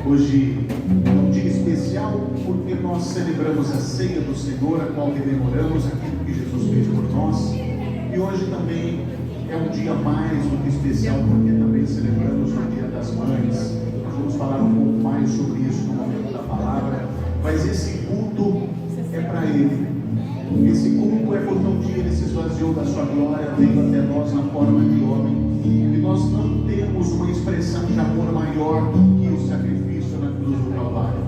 Hoje é um dia especial porque nós celebramos a ceia do Senhor, a qual rememoramos aquilo que Jesus fez por nós. E hoje também é um dia mais do que especial porque também celebramos o Dia das Mães. Nós vamos falar um pouco mais sobre isso no momento da palavra, mas esse culto é para Ele. Esse culto é porque um dia Ele se esvaziou da sua glória, veio até nós na forma de homem. E nós não temos uma expressão de amor maior do que o sacrifício na cruz do Calvário.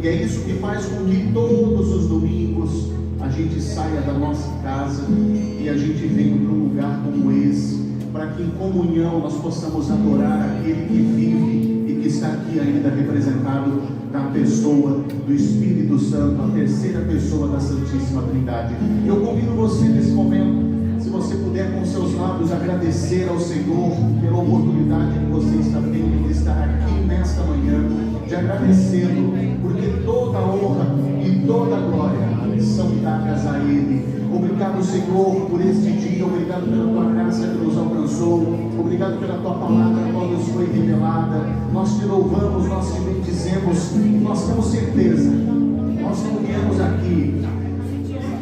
E é isso que faz com que todos os domingos a gente saia da nossa casa e a gente venha para um lugar como esse, para que em comunhão nós possamos adorar aquele que vive e que está aqui ainda representado na pessoa do Espírito Santo, a terceira pessoa da Santíssima Trindade. Eu convido você nesse momento, se você puder com seus lábios agradecer ao Senhor pela oportunidade que você está tendo de estar aqui nesta manhã, de agradecê-lo, porque toda a honra e toda a glória são dadas a Ele. Obrigado, Senhor, por este dia. Obrigado pela Tua graça que nos alcançou. Obrigado pela Tua palavra que nos foi revelada. Nós Te louvamos, nós Te bendizemos. Nós temos certeza. Nós não viemos aqui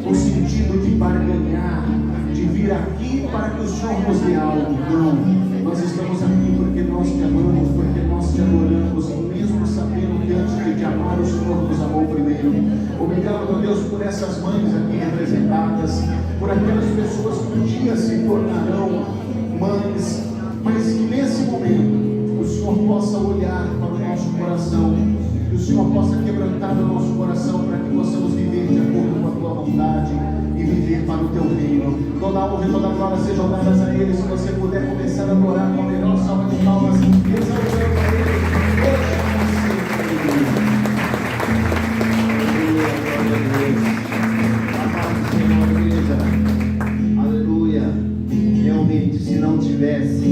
no sentido de barganhar, de vir aqui para que o Senhor nos dê algo. Não. Nós estamos aqui porque nós Te amamos, porque nós Te adoramos, mesmo sabendo que antes de Te amar, o Senhor nos amou primeiro. Obrigado, meu Deus, por essas mães aqui representadas, por aquelas pessoas que um dia se tornarão mães, mas que nesse momento o Senhor possa olhar para o nosso coração, que o Senhor possa quebrantar o nosso coração para que possamos viver de acordo com a Tua vontade e viver para o Teu reino. Toda a honra e toda a glória sejam dadas a Ele. Se você puder começar a adorar com a melhor salva de palmas, exaltando a Ele hoje e sempre. Aleluia. Realmente, se não tivesse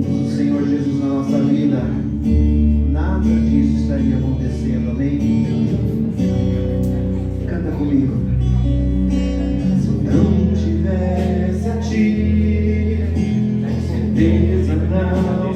o Senhor Jesus na nossa vida, nada disso estaria acontecendo. Amém? Canta comigo. Se não tivesse a Ti, com certeza não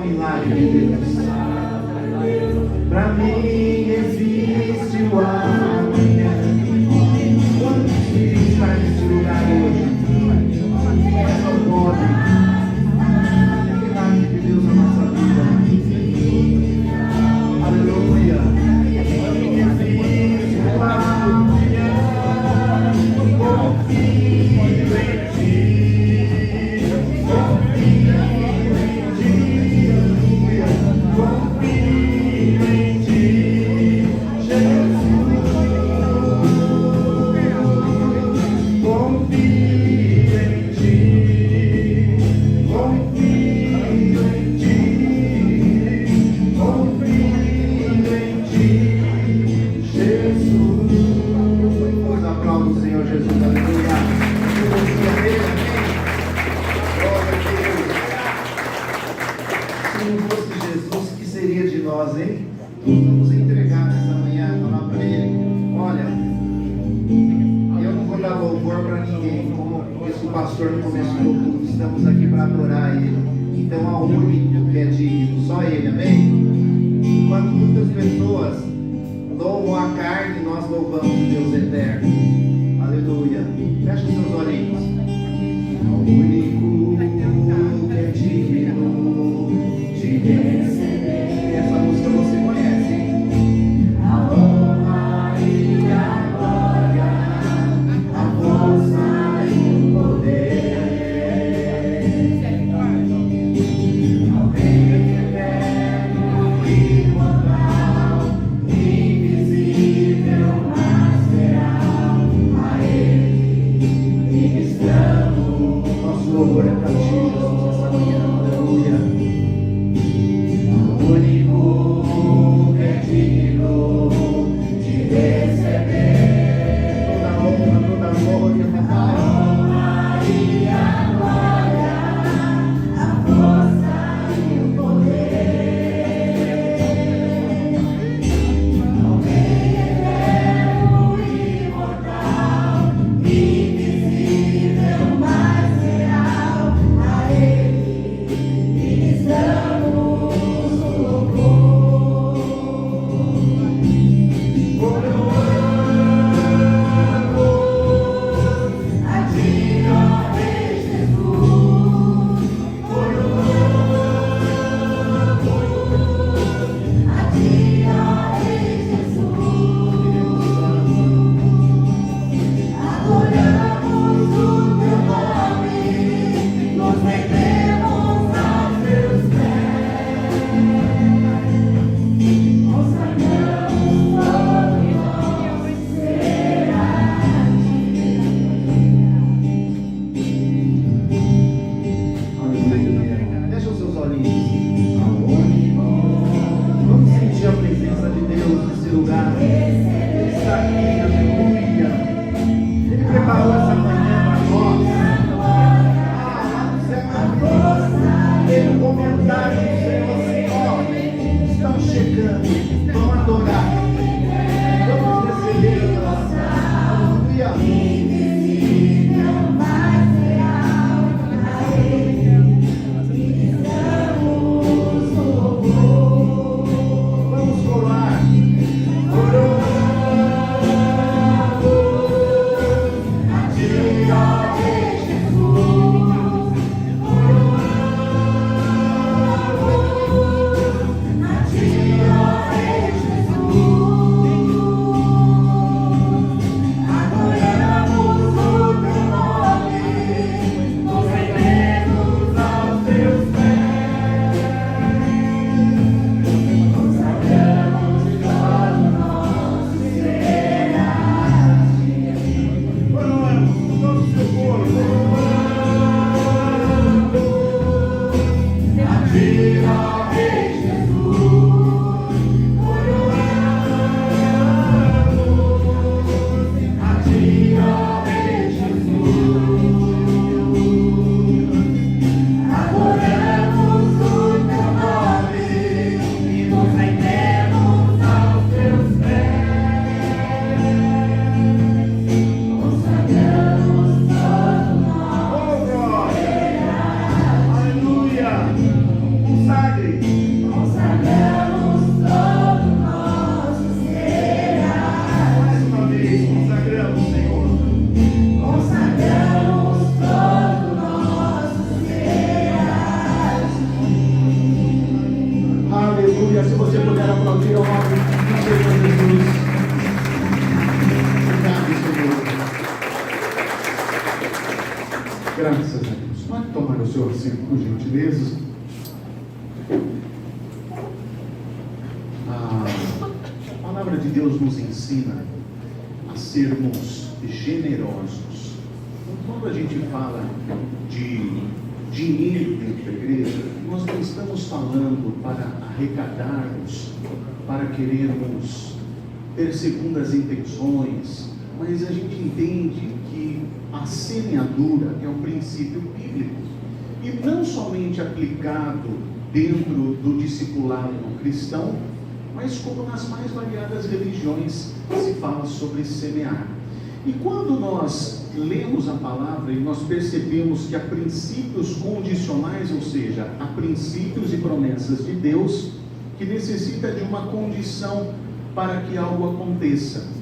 milagre de Deus. Pra mim existe o amanhã. Quantos filhos está nesse lugar hoje? Mas não podem. É milagre de Deus na nossa vida. Aleluia. Pra mim existe o amanhã. Confio em ti. Confio em ti, Jesus. Confio em ti, confio em ti, confio em ti, Jesus. Pois aplauda o Senhor Jesus, aleluia. Glória a Deus. Se não fosse Jesus, o que seria de nós, hein? Nós vamos entregar nessa manhã, falar para Ele: olha, eu não vou dar louvor para ninguém, como disse o pastor no começo do culto, estamos aqui para adorar Ele. Então, ao único que é digno, só Ele, amém? Enquanto muitas pessoas louvam a carne, nós louvamos o Deus eterno. Aleluia. Fecha os seus olhinhos. Ao único que é digno de receber. Essa música você conhece, hein? A honra e a glória, a força e o poder. Ao Rei eterno, imortal, invisível, mas real, a Ele ministramos. Nosso louvor é para ti, Jesus, essa manhã. Aleluia. O único que é digno de receber toda a honra, toda a glória, a honra e a glória, a força e o poder. Ao Rei eterno, imortal, invisível, mas real, a Ele ministramos o louvor. Coroamos a ti, ó Rei Jesus. Coroamos a ti, ó Rei Jesus. Adoramos o teu nome, nos rendemos aos teus pés. Consagramos todo nosso ser a ti. Aleluia. Fecha os seus olhinhos. Vamos sentir a presença de Deus nesse lugar. Ele está aqui, aleluia. Ele preparou essa manhã para nós. Lá no céu, tem um comentário do céu assim, ó. Estão chegando, vão adorar. Vamos receber a nossa aleluia. Invisível, mas real, a Ele ministramos o louvor. Vamos coroar. Coroamos a ti, ó Rei Jesus. Coroamos a ti, ó Rei Jesus. Adoramos o teu nome, nos rendemos aos teus pés. Consagramos todo nosso ser a ti. Coroamos todo o seu corpo. A ti, ó Rei Jesus. Coroamos a ti, ó Rei Jesus. Adoramos o teu nome e nos rendemos aos teus pés. Consagramos todo Graças a Deus. Pode tomar o seu assento, por gentileza. A palavra de Deus nos ensina a sermos generosos. Quando a gente fala de dinheiro dentro da igreja, nós não estamos falando para arrecadarmos, para querermos ter segundas intenções, mas a gente entende que a semeadura é um princípio bíblico e não somente aplicado dentro do discipulado cristão, mas como nas mais variadas religiões se fala sobre semear. E quando nós lemos a palavra e nós percebemos que há princípios condicionais, ou seja, há princípios e promessas de Deus que necessita de uma condição para que algo aconteça.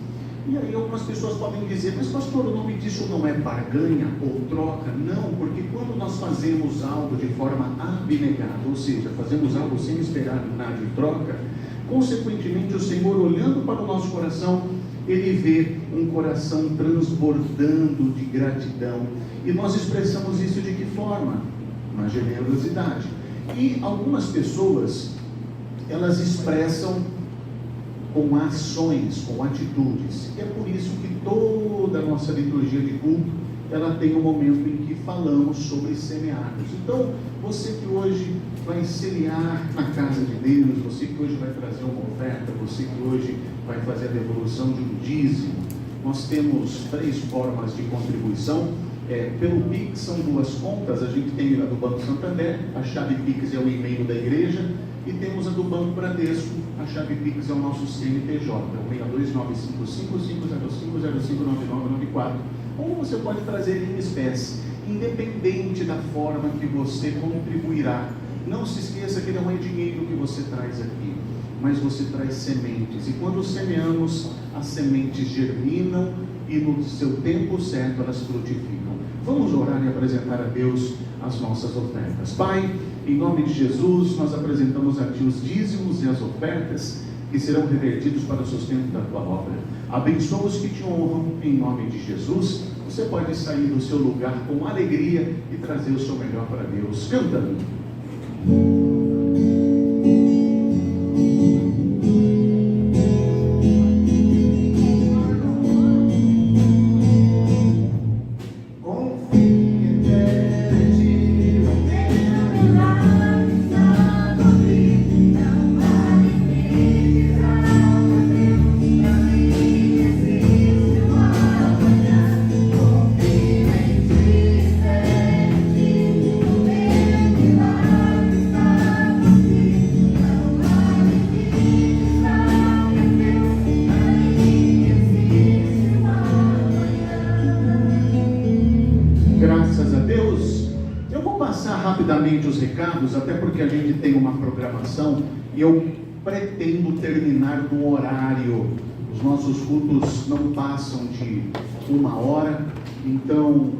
E aí algumas pessoas podem dizer, mas pastor, o nome disso não é barganha ou troca? Não, porque quando nós fazemos algo de forma abnegada, ou seja, fazemos algo sem esperar nada de troca, consequentemente o Senhor, olhando para o nosso coração, Ele vê um coração transbordando de gratidão. E nós expressamos isso de que forma? Na generosidade. E algumas pessoas, elas expressam com ações, com atitudes. E é por isso que toda a nossa liturgia de culto, ela tem um momento em que falamos sobre semearmos. Então, você que hoje vai semear na casa de Deus, você que hoje vai trazer uma oferta, você que hoje vai fazer a devolução de um dízimo, nós temos 3 formas de contribuição. Pelo Pix são 2 contas, a gente tem a do Banco Santander, a chave Pix é o e-mail da igreja, e temos a do Banco Bradesco, a chave Pix é o nosso CNPJ, é o 62955-505-059994. Ou você pode trazer em espécie, independente da forma que você contribuirá. Não se esqueça que não é dinheiro que você traz aqui, mas você traz sementes. E quando semeamos, as sementes germinam e no seu tempo certo elas frutificam. Vamos orar e apresentar a Deus as nossas ofertas. Pai, em nome de Jesus, nós apresentamos a Ti os dízimos e as ofertas que serão revertidos para o sustento da Tua obra. Abençoa os que Te honram, em nome de Jesus. Você pode sair do seu lugar com alegria e trazer o seu melhor para Deus, cantando. Os recados, até porque a gente tem uma programação e eu pretendo terminar no horário. Os nossos cultos não passam de 1 hora, então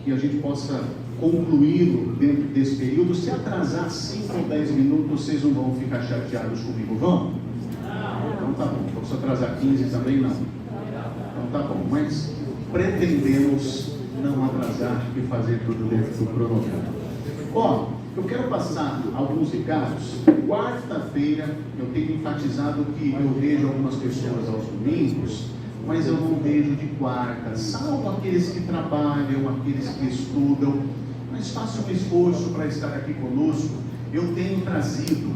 que a gente possa concluí-lo dentro desse período. Se atrasar 5 ou 10 minutos, vocês não vão ficar chateados comigo, vão? Então tá bom. Então, se atrasar 15 também não. Então tá bom, mas pretendemos não atrasar e fazer tudo dentro do cronograma. Ó, eu quero passar alguns recados. Quarta-feira eu tenho enfatizado que eu vejo algumas pessoas aos domingos, mas eu não vejo de quarta, salvo aqueles que trabalham, aqueles que estudam, mas façam um esforço para estar aqui conosco. Eu tenho trazido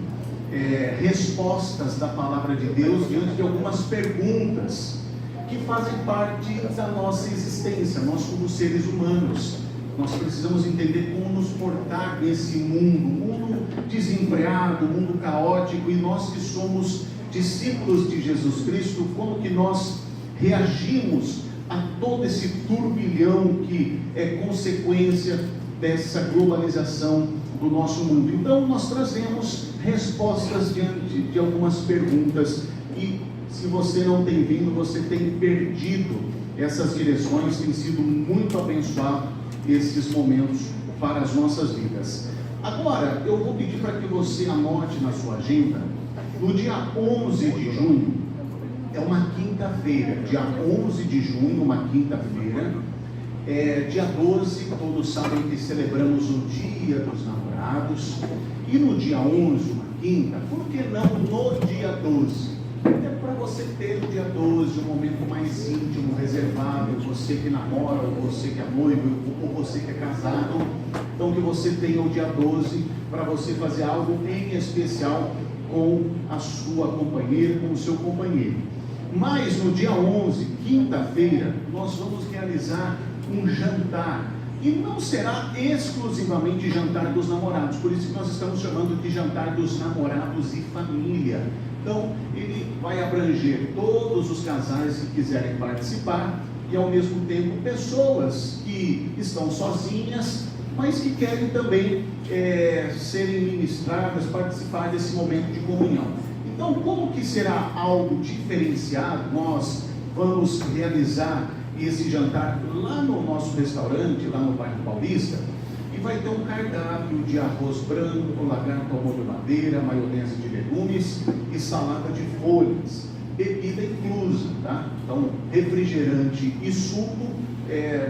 respostas da palavra de Deus diante de algumas perguntas que fazem parte da nossa existência, nós como seres humanos. Nós precisamos entender como nos portar nesse mundo desenfreado, mundo caótico, e nós que somos discípulos de Jesus Cristo, como que nós reagimos a todo esse turbilhão que é consequência dessa globalização do nosso mundo. Então nós trazemos respostas diante de algumas perguntas, e se você não tem vindo, você tem perdido essas direções. Tem sido muito abençoado esses momentos para as nossas vidas. Agora, eu vou pedir para que você anote na sua agenda, no dia 11 de junho, é uma quinta-feira, dia 11 de junho, uma quinta-feira, Dia 12, todos sabem que celebramos o Dia dos Namorados, e no dia 11, uma quinta, por que não no dia 12? É para você ter no dia 12 um momento mais íntimo, reservado, você que namora, ou você que é noivo, ou você que é casado, então que você tenha o dia 12 para você fazer algo em especial com a sua companheira, com o seu companheiro. Mas no dia 11, quinta-feira, nós vamos realizar um jantar, e não será exclusivamente jantar dos namorados, por isso que nós estamos chamando de jantar dos namorados e família. Então, ele vai abranger todos os casais que quiserem participar, e ao mesmo tempo pessoas que estão sozinhas, mas que querem também serem ministradas, participar desse momento de comunhão. Então, como que será algo diferenciado? Nós vamos realizar esse jantar lá no nosso restaurante, lá no bairro Paulista, e vai ter um cardápio de arroz branco, lagarto ao molho madeira, maionese de legumes e salada de folhas, bebida inclusa, tá? Então, refrigerante e suco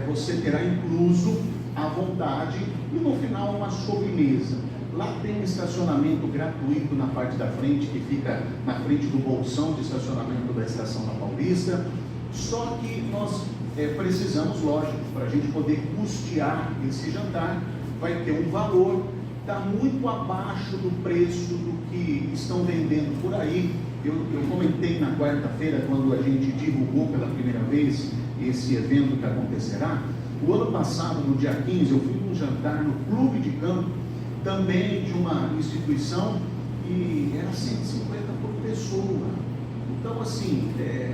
você terá incluso à vontade, e no final uma sobremesa. Lá tem um estacionamento gratuito na parte da frente, que fica na frente do bolsão de estacionamento da estação da Paulista. Só que nós precisamos, lógico, para a gente poder custear esse jantar, vai ter um valor, está muito abaixo do preço do que estão vendendo por aí. Eu comentei na quarta-feira, quando a gente divulgou pela primeira vez esse evento que acontecerá. O ano passado, no dia 15, eu fui num jantar no clube de campo, também de uma instituição, e era 150 por pessoa. Então, assim,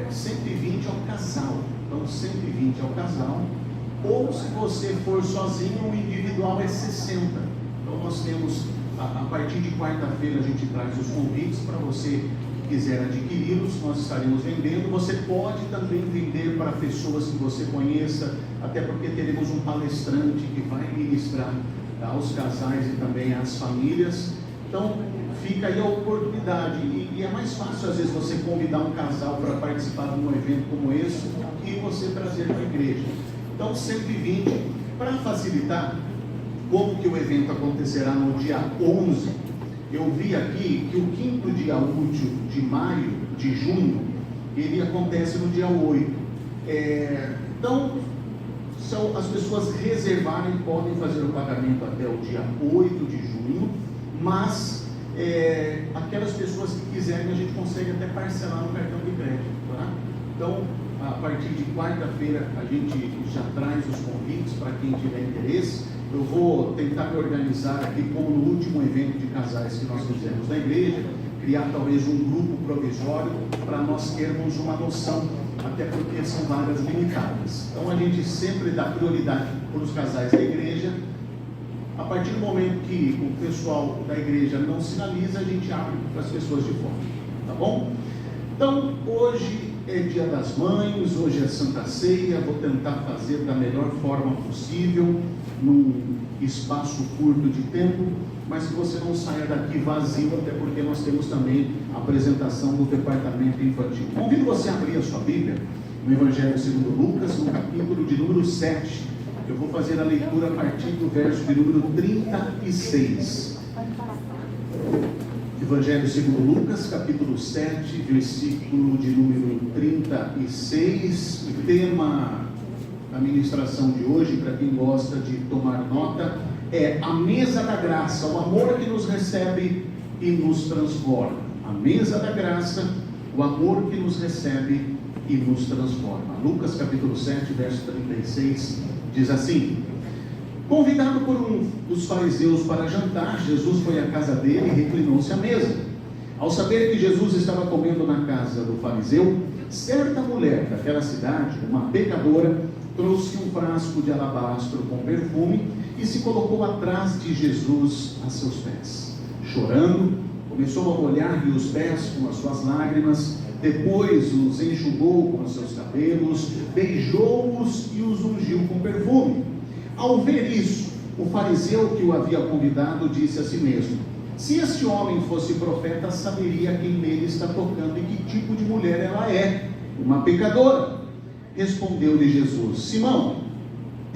120 ao casal. Então, 120 ao casal. Ou, se você for sozinho, o individual é 60. Então, nós temos, a partir de quarta-feira, a gente traz os convites para você que quiser adquiri-los. Nós estaremos vendendo. Você pode também vender para pessoas que você conheça, até porque teremos um palestrante que vai ministrar aos casais e também às famílias. Então, fica aí a oportunidade, e é mais fácil às vezes você convidar um casal para participar de um evento como esse, e você trazer para a igreja. Então, 120, para facilitar, como que o evento acontecerá no dia 11, eu vi aqui que o quinto dia útil de junho, ele acontece no dia 8. Então, as pessoas reservarem, podem fazer o pagamento até o dia 8 de junho, mas aquelas pessoas que quiserem, a gente consegue até parcelar no cartão de crédito, tá? Então, a partir de quarta-feira, a gente já traz os convites para quem tiver interesse. Eu vou tentar me organizar aqui, como no último evento de casais que nós fizemos na igreja, criar talvez um grupo provisório para nós termos uma noção, até porque são vagas limitadas. Então, a gente sempre dá prioridade para os casais da igreja. A partir do momento que o pessoal da igreja não sinaliza, a gente abre para as pessoas de fora, tá bom? Então, hoje é Dia das Mães, hoje é Santa Ceia. Vou tentar fazer da melhor forma possível, num espaço curto de tempo, mas que você não saia daqui vazio, até porque nós temos também a apresentação do departamento infantil. Convido você a abrir a sua Bíblia no Evangelho segundo Lucas, no capítulo de número 7. Eu vou fazer a leitura a partir do verso de número 36. Evangelho segundo Lucas, capítulo 7, versículo de número 36. O tema da ministração de hoje, para quem gosta de tomar nota, é a mesa da graça, o amor que nos recebe e nos transforma. A mesa da graça, o amor que nos recebe e nos transforma. Lucas capítulo 7, verso 36, diz assim: convidado por um dos fariseus para jantar, Jesus foi à casa dele e reclinou-se à mesa. Ao saber que Jesus estava comendo na casa do fariseu, certa mulher daquela cidade, uma pecadora, trouxe um frasco de alabastro com perfume e se colocou atrás de Jesus a seus pés. Chorando, começou a molhar-lhe os pés com as suas lágrimas, depois os enxugou com os seus cabelos, beijou-os e os ungiu com perfume. Ao ver isso, o fariseu que o havia convidado disse a si mesmo: se este homem fosse profeta, saberia quem nele está tocando e que tipo de mulher ela é, uma pecadora. Respondeu-lhe Jesus: Simão,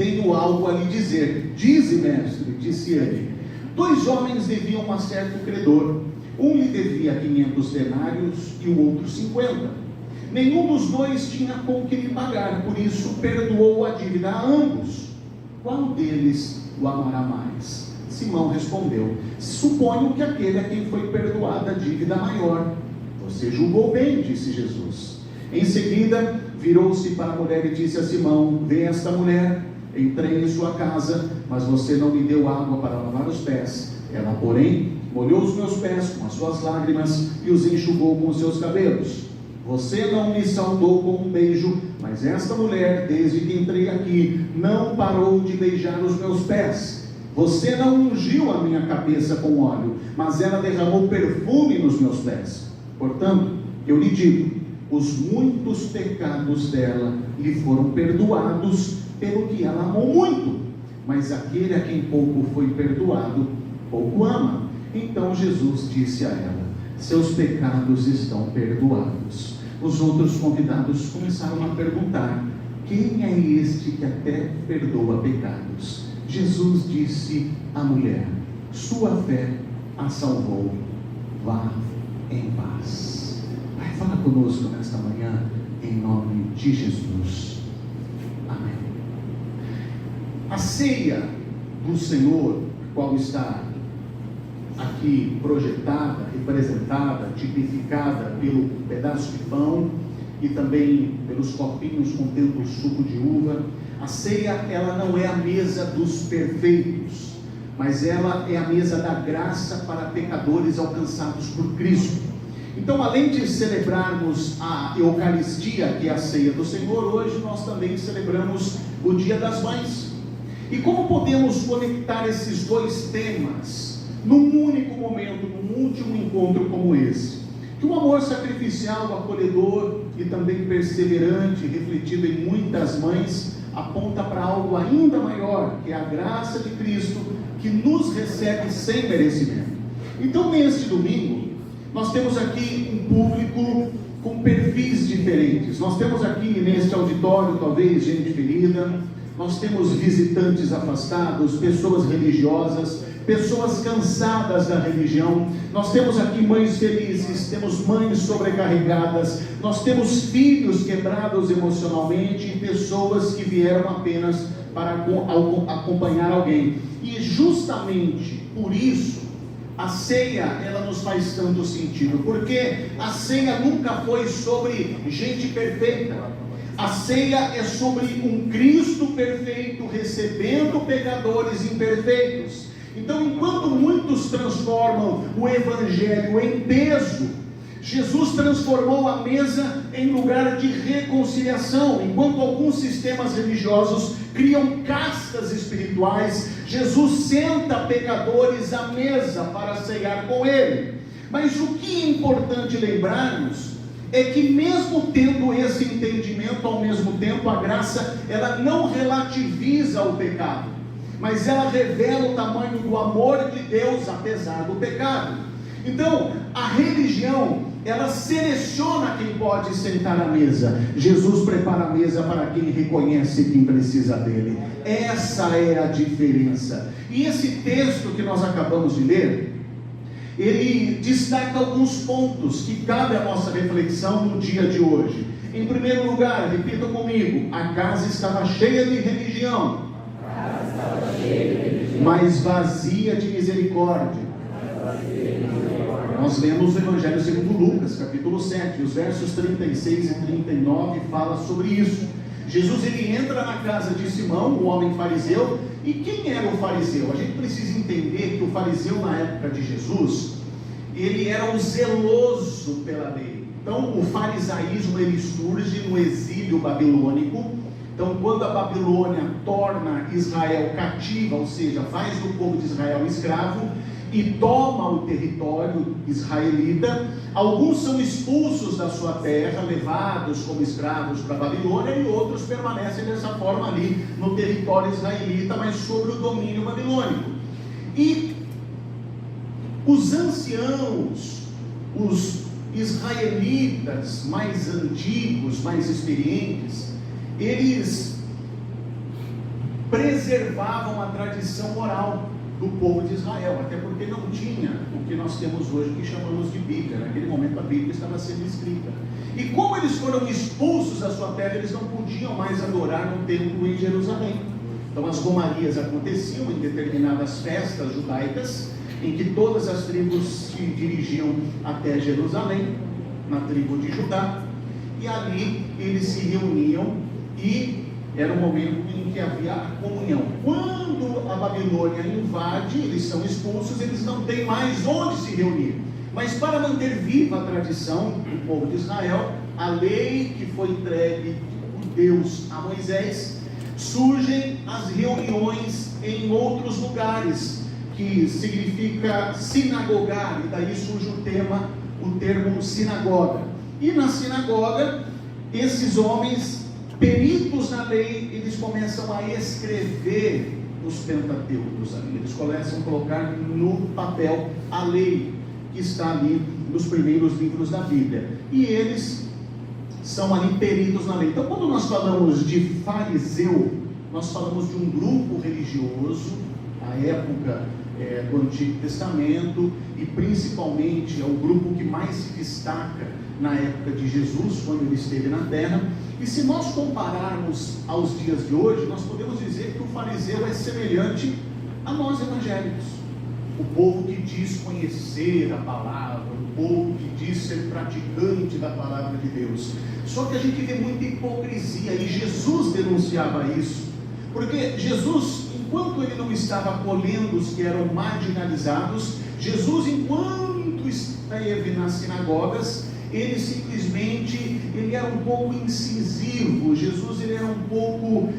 tenho algo a lhe dizer. Dize, mestre, disse ele. 2 homens deviam a certo credor. Um lhe devia 500 denários e o outro 50. Nenhum dos 2 tinha com que lhe pagar, por isso perdoou a dívida a ambos. Qual deles o amará mais? Simão respondeu: suponho que aquele a quem foi perdoada a dívida maior. Você julgou bem, disse Jesus. Em seguida, virou-se para a mulher e disse a Simão: vê esta mulher. Entrei em sua casa, mas você não me deu água para lavar os pés. Ela, porém, molhou os meus pés com as suas lágrimas e os enxugou com os seus cabelos. Você não me saudou com um beijo, mas esta mulher, desde que entrei aqui, não parou de beijar os meus pés. Você não ungiu a minha cabeça com óleo, mas ela derramou perfume nos meus pés. Portanto, eu lhe digo, os muitos pecados dela lhe foram perdoados, pelo que ela amou muito. Mas aquele a quem pouco foi perdoado, pouco ama. Então Jesus disse a ela: seus pecados estão perdoados. Os outros convidados começaram a perguntar: quem é este que até perdoa pecados? Jesus disse à mulher: sua fé a salvou, vá em paz. Vai, fala conosco nesta manhã, em nome de Jesus. Amém. A ceia do Senhor, qual está aqui projetada, representada, tipificada pelo pedaço de pão e também pelos copinhos contendo o suco de uva. A ceia, ela não é a mesa dos perfeitos, mas ela é a mesa da graça para pecadores alcançados por Cristo. Então, além de celebrarmos a Eucaristia, que é a ceia do Senhor, hoje nós também celebramos o Dia das Mães. E como podemos conectar esses 2 temas num único momento, num último encontro como esse? Que o amor sacrificial, acolhedor e também perseverante, refletido em muitas mães, aponta para algo ainda maior, que é a graça de Cristo, que nos recebe sem merecimento. Então, neste domingo, nós temos aqui um público com perfis diferentes. Nós temos aqui neste auditório, talvez, gente ferida. Nós temos visitantes afastados, pessoas religiosas, pessoas cansadas da religião. Nós temos aqui mães felizes, temos mães sobrecarregadas, nós temos filhos quebrados emocionalmente e pessoas que vieram apenas para acompanhar alguém. E justamente por isso, a ceia, ela nos faz tanto sentido, porque a ceia nunca foi sobre gente perfeita. A ceia é sobre um Cristo perfeito recebendo pecadores imperfeitos. Então, enquanto muitos transformam o Evangelho em peso, Jesus transformou a mesa em lugar de reconciliação. Enquanto alguns sistemas religiosos criam castas espirituais, Jesus senta pecadores à mesa para ceiar com Ele. Mas o que é importante lembrarmos é que mesmo tendo esse entendimento, ao mesmo tempo a graça, ela não relativiza o pecado, mas ela revela o tamanho do amor de Deus apesar do pecado. Então, a religião, ela seleciona quem pode sentar à mesa. Jesus prepara a mesa para quem reconhece quem precisa dele. Essa é a diferença. E esse texto que nós acabamos de ler, ele destaca alguns pontos que cabe à nossa reflexão no dia de hoje. Em primeiro lugar, repita comigo: a casa estava cheia de religião, mas vazia de misericórdia. Nós lemos o Evangelho segundo Lucas, capítulo 7, os versos 36 e 39 fala sobre isso. Jesus, ele entra na casa de Simão, o homem fariseu. E quem era o fariseu? A gente precisa entender que o fariseu na época de Jesus, ele era o zeloso pela lei. Então o farisaísmo, ele surge no exílio babilônico. Então, quando a Babilônia torna Israel cativa, ou seja, faz do povo de Israel escravo e toma o território israelita, alguns são expulsos da sua terra, levados como escravos para a Babilônia, e outros permanecem dessa forma ali no território israelita, mas sobre o domínio babilônico. E os anciãos, os israelitas mais antigos, mais experientes, eles preservavam a tradição oral do povo de Israel, até porque não tinha o que nós temos hoje, que chamamos de Bíblia. Naquele momento a Bíblia estava sendo escrita. E como eles foram expulsos da sua terra, eles não podiam mais adorar no templo em Jerusalém. Então as romarias aconteciam em determinadas festas judaicas, em que todas as tribos se dirigiam até Jerusalém, na tribo de Judá, e ali eles se reuniam, e era um momento em que havia a comunhão. Quando a Babilônia invade, eles são expulsos, eles não têm mais onde se reunir. Mas para manter viva a tradição do povo de Israel, a lei que foi entregue por Deus a Moisés, surgem as reuniões em outros lugares, que significa sinagogar, e daí surge o termo sinagoga. E na sinagoga, esses homens, peritos na lei, eles começam a escrever os Pentateucos ali. Eles começam a colocar no papel a lei que está ali nos primeiros livros da Bíblia. E eles são ali peritos na lei. Então, quando nós falamos de fariseu, nós falamos de um grupo religioso, à época do Antigo Testamento, e principalmente é o grupo que mais se destaca na época de Jesus, quando ele esteve na terra. E se nós compararmos aos dias de hoje, nós podemos dizer que o fariseu é semelhante a nós evangélicos. O povo que diz conhecer a palavra, o povo que diz ser praticante da palavra de Deus. Só que a gente vê muita hipocrisia, e Jesus denunciava isso, porque Jesus, enquanto ele não estava acolhendo os que eram marginalizados, Jesus, enquanto esteve nas sinagogas, ele simplesmente, ele era um pouco incisivo. Jesus, ele era um pouco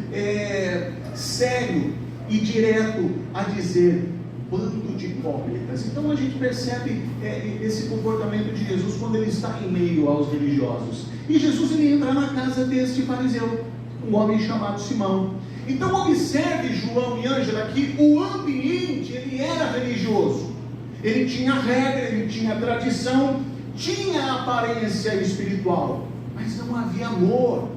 sério e direto a dizer: bando de hipócritas. Então a gente percebe esse comportamento de Jesus quando ele está em meio aos religiosos. E Jesus, ele entra na casa deste fariseu, um homem chamado Simão. Então observe, João e Ângela, que o ambiente, ele era religioso. Ele tinha regra, ele tinha tradição, tinha aparência espiritual, mas não havia amor.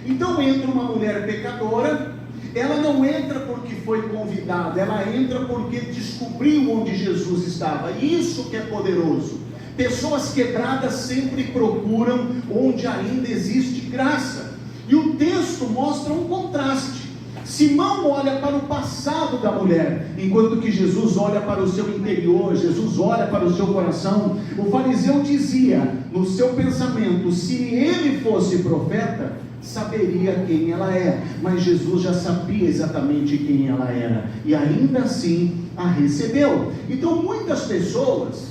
Então entra uma mulher pecadora. Ela não entra porque foi convidada, ela entra porque descobriu onde Jesus estava. Isso que é poderoso. Pessoas quebradas sempre procuram onde ainda existe graça. E o texto mostra um contraste. Simão olha para o passado da mulher, enquanto que Jesus olha para o seu interior, Jesus olha para o seu coração. O fariseu dizia no seu pensamento: se ele fosse profeta, saberia quem ela é. Mas Jesus já sabia exatamente quem ela era, e ainda assim a recebeu. Então muitas pessoas,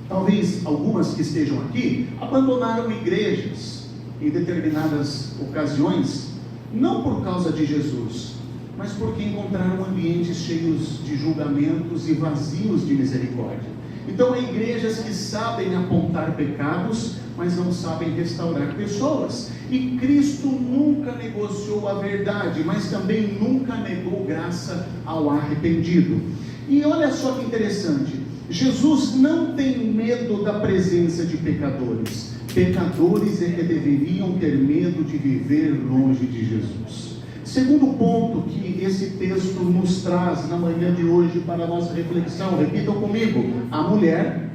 talvez algumas que estejam aqui, abandonaram igrejas em determinadas ocasiões, não por causa de Jesus, mas porque encontraram ambientes cheios de julgamentos e vazios de misericórdia. Então há igrejas que sabem apontar pecados, mas não sabem restaurar pessoas. E Cristo nunca negociou a verdade, mas também nunca negou graça ao arrependido. E olha só que interessante, Jesus não tem medo da presença de pecadores. Pecadores é que deveriam ter medo de viver longe de Jesus. Segundo ponto que esse texto nos traz na manhã de hoje para a nossa reflexão, repitam comigo: a mulher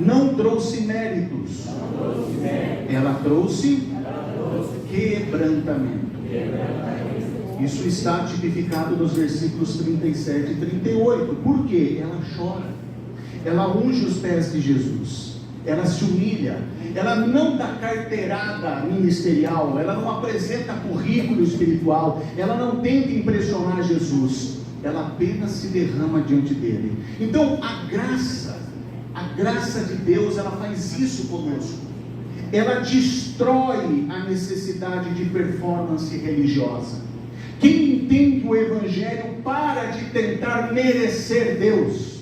não trouxe méritos, ela trouxe quebrantamento. Isso está tipificado nos versículos 37 e 38. Por quê? Ela chora, ela unge os pés de Jesus, ela se humilha, ela não dá carteirada ministerial, ela não apresenta currículo espiritual, ela não tenta impressionar Jesus, ela apenas se derrama diante dele. Então a graça de Deus, ela faz isso conosco. Ela destrói a necessidade de performance religiosa. Quem entende o Evangelho para de tentar merecer Deus.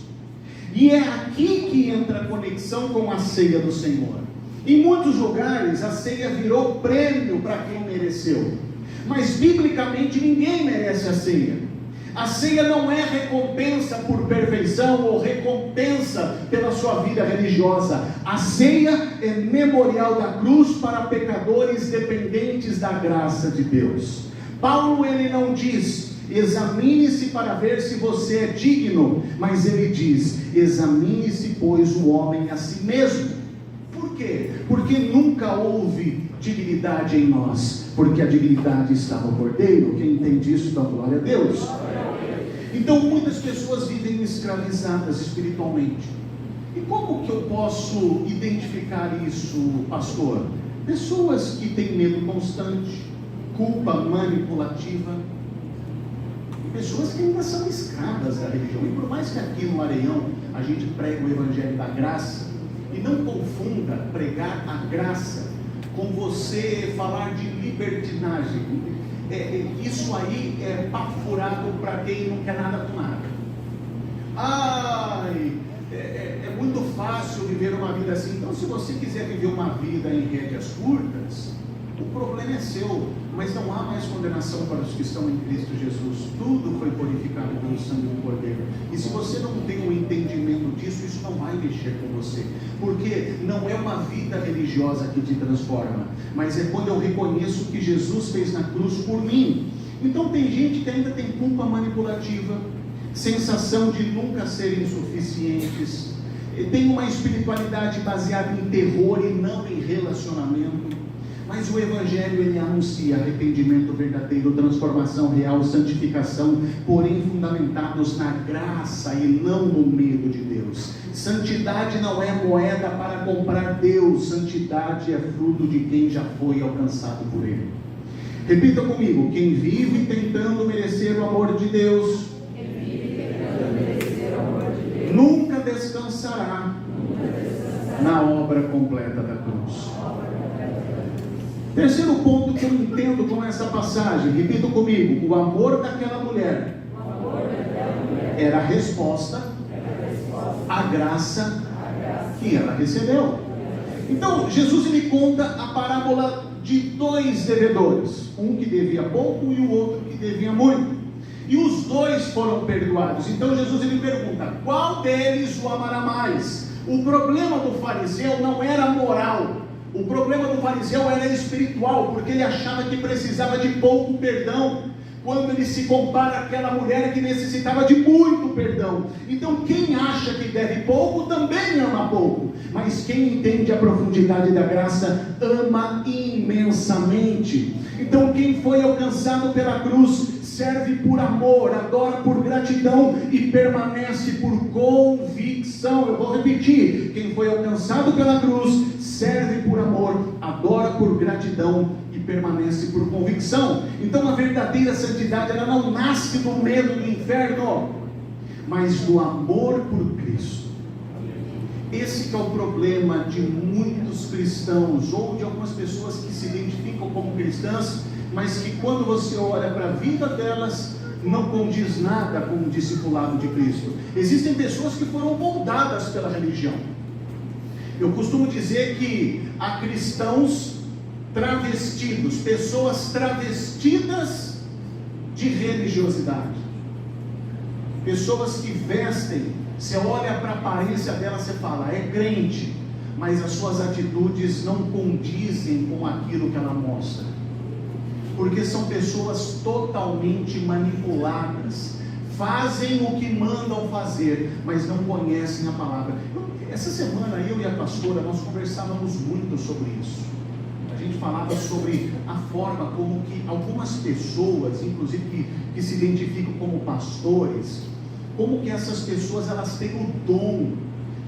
E é aqui que entra a conexão com a ceia do Senhor. Em muitos lugares a ceia virou prêmio para quem mereceu, mas biblicamente ninguém merece a ceia. A ceia não é recompensa por perfeição ou recompensa pela sua vida religiosa. A ceia é memorial da cruz para pecadores dependentes da graça de Deus. Paulo, ele não diz: examine-se para ver se você é digno. Mas ele diz: examine-se, pois, o homem a si mesmo. Por quê? Porque nunca houve dignidade em nós, porque a dignidade está no Cordeiro. Quem entende isso, dá glória a Deus. Então muitas pessoas vivem escravizadas espiritualmente. E como que eu posso identificar isso, pastor? Pessoas que têm medo constante, culpa manipulativa, e pessoas que ainda são escravas da religião. E por mais que aqui no Areião a gente prega o evangelho da graça, e não confunda pregar a graça com você falar de libertinagem. Isso aí é papo furado para quem não quer nada com nada. É muito fácil viver uma vida assim. Então, se você quiser viver uma vida em rédeas curtas, o problema é seu, mas não há mais condenação para os que estão em Cristo Jesus. Tudo foi purificado pelo sangue do Cordeiro. E se você não tem um entendimento disso, isso não vai mexer com você, porque não é uma vida religiosa que te transforma, mas é quando eu reconheço o que Jesus fez na cruz por mim. Então tem gente que ainda tem culpa manipulativa, sensação de nunca serem suficientes, tem uma espiritualidade baseada em terror e não em relacionamento. Mas o Evangelho, ele anuncia arrependimento verdadeiro, transformação real, santificação, porém fundamentados na graça e não no medo de Deus. Santidade não é moeda para comprar Deus, santidade é fruto de quem já foi alcançado por Ele. Repita comigo: quem vive tentando merecer o amor de Deus, nunca descansará na obra completa da cruz. Terceiro ponto que eu entendo com essa passagem, repita comigo: o amor daquela mulher era a resposta à graça que ela recebeu. Então Jesus, ele conta a parábola de dois devedores, um que devia pouco e o outro que devia muito, e os dois foram perdoados. Então Jesus, ele pergunta: qual deles o amará mais? O problema do fariseu não era moral. O problema do fariseu era espiritual, porque ele achava que precisava de pouco perdão, quando ele se compara àquela mulher que necessitava de muito perdão. Então quem acha que deve pouco, também ama pouco, mas quem entende a profundidade da graça, ama imensamente. Então quem foi alcançado pela cruz, serve por amor, adora por gratidão e permanece por convicção. Eu vou repetir: quem foi alcançado pela cruz, serve por amor, adora por gratidão e permanece por convicção. Então a verdadeira santidade, ela não nasce do medo do inferno, mas do amor por Cristo. Esse que é o problema de muitos cristãos, ou de algumas pessoas que se identificam como cristãs, mas que quando você olha para a vida delas, não condiz nada com o discipulado de Cristo. Existem pessoas que foram moldadas pela religião. Eu costumo dizer que há cristãos travestidos, pessoas travestidas de religiosidade, pessoas que vestem, você olha para a aparência dela, você fala, é crente, mas as suas atitudes não condizem com aquilo que ela mostra, porque são pessoas totalmente manipuladas, fazem o que mandam fazer, mas não conhecem a palavra. Essa semana eu e a pastora, nós conversávamos muito sobre isso. A gente falava sobre a forma como que algumas pessoas, inclusive que se identificam como pastores, como que essas pessoas, elas têm o dom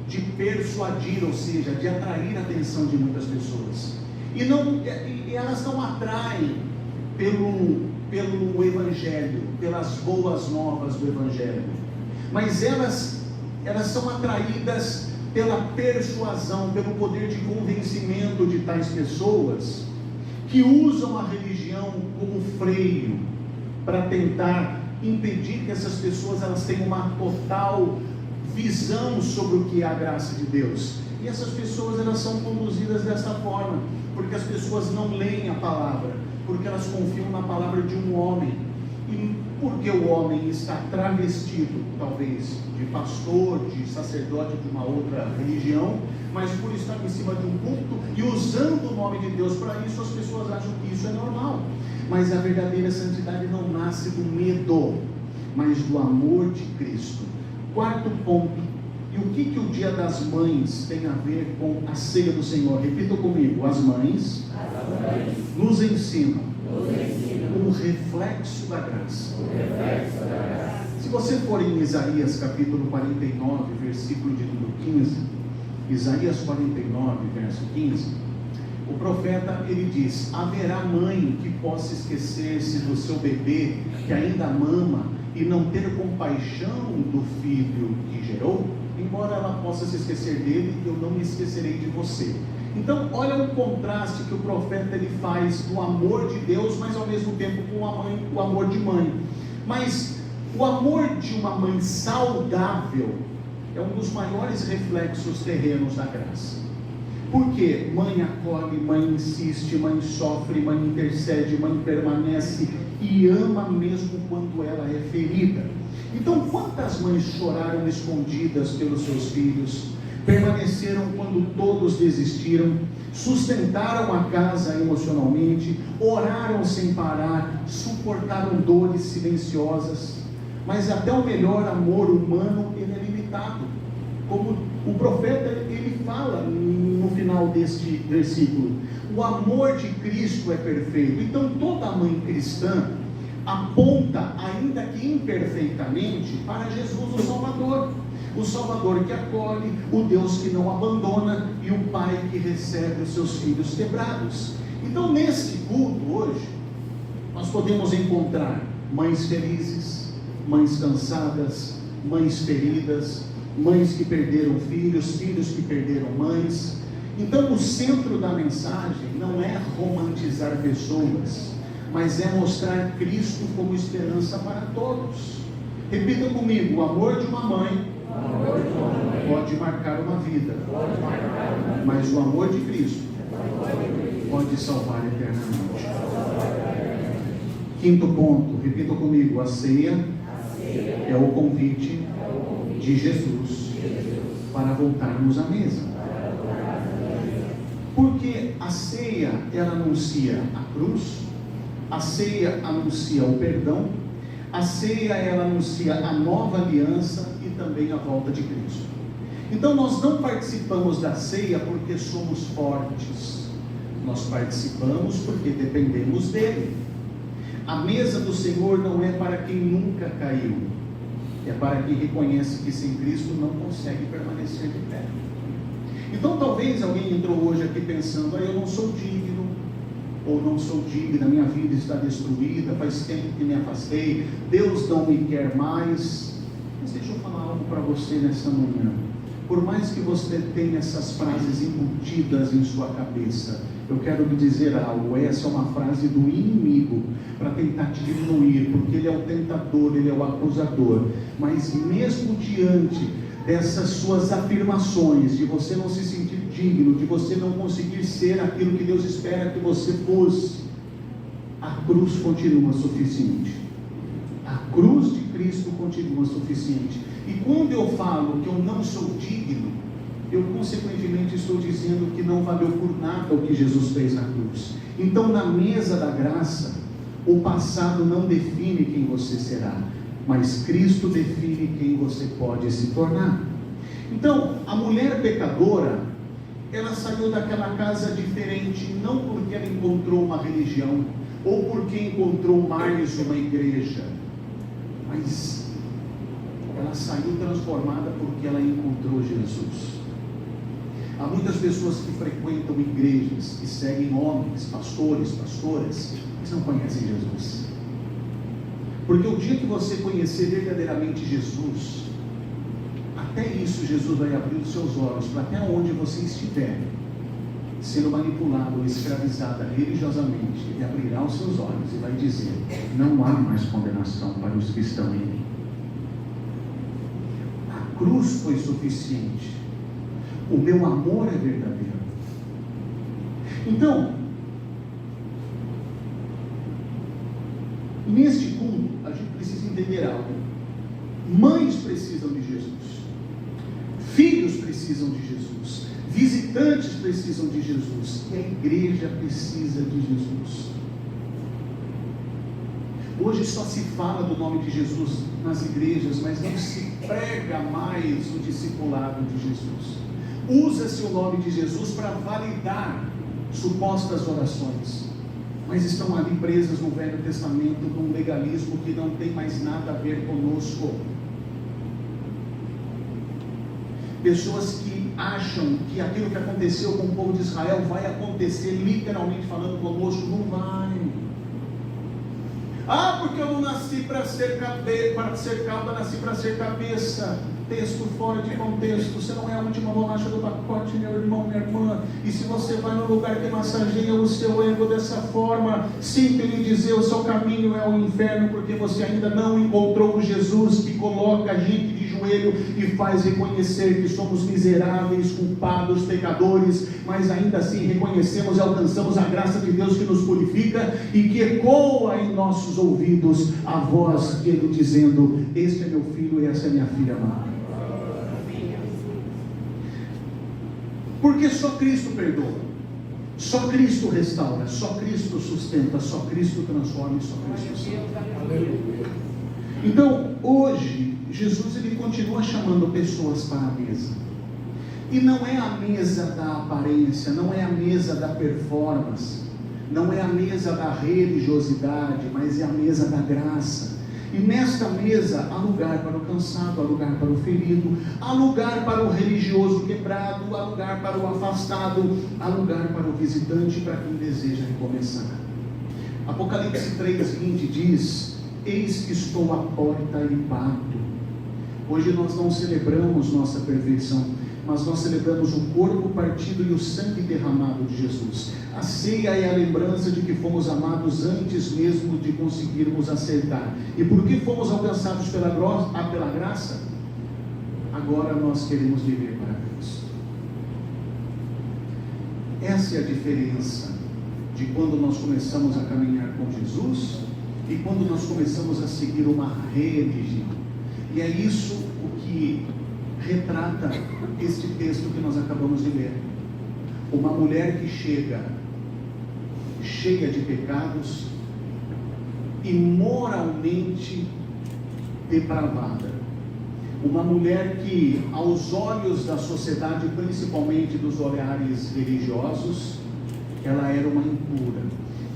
de persuadir, ou seja, de atrair a atenção de muitas pessoas, e elas não atraem pelo Evangelho, pelas boas novas do Evangelho, mas elas são atraídas pela persuasão, pelo poder de convencimento de tais pessoas, que usam a religião como freio, para tentar impedir que essas pessoas elas tenham uma total visão sobre o que é a graça de Deus. E essas pessoas, elas são conduzidas dessa forma, porque as pessoas não leem a palavra, porque elas confiam na palavra de um homem, e porque o homem está travestido, talvez, de pastor, de sacerdote de uma outra religião, mas por estar em cima de um púlpito e usando o nome de Deus para isso, as pessoas acham que isso é normal. Mas a verdadeira santidade não nasce do medo, mas do amor de Cristo. Quarto ponto, e o que o Dia das Mães tem a ver com a ceia do Senhor? Repita comigo: as mães nos ensinam o reflexo da graça. Se você for em Isaías capítulo 49, versículo de número 15, Isaías 49, verso 15, o profeta, ele diz: haverá mãe que possa esquecer-se do seu bebê que ainda mama e não ter compaixão do filho que gerou? Embora ela possa se esquecer dele, eu não me esquecerei de você. Então, olha o contraste que o profeta ele faz do amor de Deus, mas ao mesmo tempo com o amor de mãe. Mas o amor de uma mãe saudável é um dos maiores reflexos terrenos da graça. Porque mãe acolhe, mãe insiste, mãe sofre, mãe intercede, mãe permanece e ama mesmo quando ela é ferida. Então, quantas mães choraram escondidas pelos seus filhos, permaneceram quando todos desistiram, sustentaram a casa emocionalmente, oraram sem parar, suportaram dores silenciosas, mas até o melhor amor humano ele é limitado. Como o profeta ele fala no final deste versículo, o amor de Cristo é perfeito. Então toda mãe cristã aponta, ainda que imperfeitamente, para Jesus o Salvador que acolhe, o Deus que não abandona e o Pai que recebe os seus filhos quebrados. Então neste culto hoje nós podemos encontrar mães felizes, mães cansadas, mães feridas, mães que perderam filhos, filhos que perderam mães. Então o centro da mensagem não é romantizar pessoas, mas é mostrar Cristo como esperança para todos. Repita comigo: o amor de uma mãe pode marcar uma vida, mas o amor de Cristo pode salvar eternamente. Quinto ponto, repita comigo: a ceia é o convite de Jesus para voltarmos à mesa. Porque a ceia, ela anuncia a cruz, a ceia anuncia o perdão, a ceia, ela anuncia a nova aliança e também a volta de Cristo. Então nós não participamos da ceia porque somos fortes, nós participamos porque dependemos dele. A mesa do Senhor não é para quem nunca caiu, é para quem reconhece que sem Cristo não consegue permanecer de pé. Então talvez alguém entrou hoje aqui pensando: eu não sou digno, ou não sou digna, minha vida está destruída, faz tempo que me afastei, Deus não me quer mais. Mas deixa eu falar algo para você nessa manhã. Por mais que você tenha essas frases embutidas em sua cabeça, eu quero lhe dizer algo: essa é uma frase do inimigo para tentar te diminuir, porque ele é o tentador, ele é o acusador. Mas mesmo diante dessas suas afirmações, de você não se sentir digno, de você não conseguir ser aquilo que Deus espera que você fosse, a cruz continua suficiente. A cruz de Cristo continua suficiente. E quando eu falo que eu não sou digno, eu consequentemente estou dizendo que não valeu por nada o que Jesus fez na cruz. Então na mesa da graça, o passado não define quem você será, mas Cristo define quem você pode se tornar. Então a mulher pecadora, ela saiu daquela casa diferente, não porque ela encontrou uma religião, ou porque encontrou mais uma igreja, mas ela saiu transformada porque ela encontrou Jesus. Há muitas pessoas que frequentam igrejas, que seguem homens, pastores, pastoras, mas não conhecem Jesus. Porque o dia que você conhecer verdadeiramente Jesus, até isso Jesus vai abrir os seus olhos, para até onde você estiver sendo manipulado ou escravizada religiosamente, ele abrirá os seus olhos e vai dizer: não há mais condenação para os que estão em mim. A cruz foi suficiente, o meu amor é verdadeiro. Então, neste culto, a gente precisa entender algo. Mães precisam de Jesus, filhos precisam de Jesus, visitantes precisam de Jesus, e a igreja precisa de Jesus. Hoje só se fala do nome de Jesus nas igrejas, mas não se prega mais o discipulado de Jesus. Usa-se o nome de Jesus para validar supostas orações, mas estão ali presas no Velho Testamento, num legalismo que não tem mais nada a ver conosco. Pessoas que acham que aquilo que aconteceu com o povo de Israel vai acontecer, literalmente falando, conosco. Não vai. Porque eu não nasci para ser cauda, nasci para ser cabeça. Texto fora de contexto. Você não é a última bolacha do pacote, meu irmão, minha irmã. E se você vai no lugar que massageia o seu ego dessa forma, sinto lhe dizer, o seu caminho é o inferno, porque você ainda não encontrou o Jesus que coloca a gente de joelho e faz reconhecer que somos miseráveis, culpados, pecadores, mas ainda assim reconhecemos e alcançamos a graça de Deus que nos purifica e que ecoa em nossos ouvidos a voz dele dizendo: este é meu filho e essa é minha filha amada. Porque só Cristo perdoa, só Cristo restaura, só Cristo sustenta, só Cristo transforma e só Cristo salva. Então, hoje, Jesus ele continua chamando pessoas para a mesa. E não é a mesa da aparência, não é a mesa da performance, não é a mesa da religiosidade, mas é a mesa da graça. E nesta mesa há lugar para o cansado, há lugar para o ferido, há lugar para o religioso quebrado, há lugar para o afastado, há lugar para o visitante, para quem deseja recomeçar. Apocalipse 3:20 diz: eis que estou à porta e bato. Hoje nós não celebramos nossa perfeição, mas nós celebramos o corpo partido e o sangue derramado de Jesus. A ceia é a lembrança de que fomos amados antes mesmo de conseguirmos acertar. E porque fomos alcançados pela graça, agora nós queremos viver para Cristo. Essa é a diferença de quando nós começamos a caminhar com Jesus e quando nós começamos a seguir uma religião. E é isso o que retrata este texto que nós acabamos de ler. Uma mulher que chega cheia de pecados e moralmente depravada. Uma mulher que, aos olhos da sociedade, principalmente dos olhares religiosos, ela era uma impura.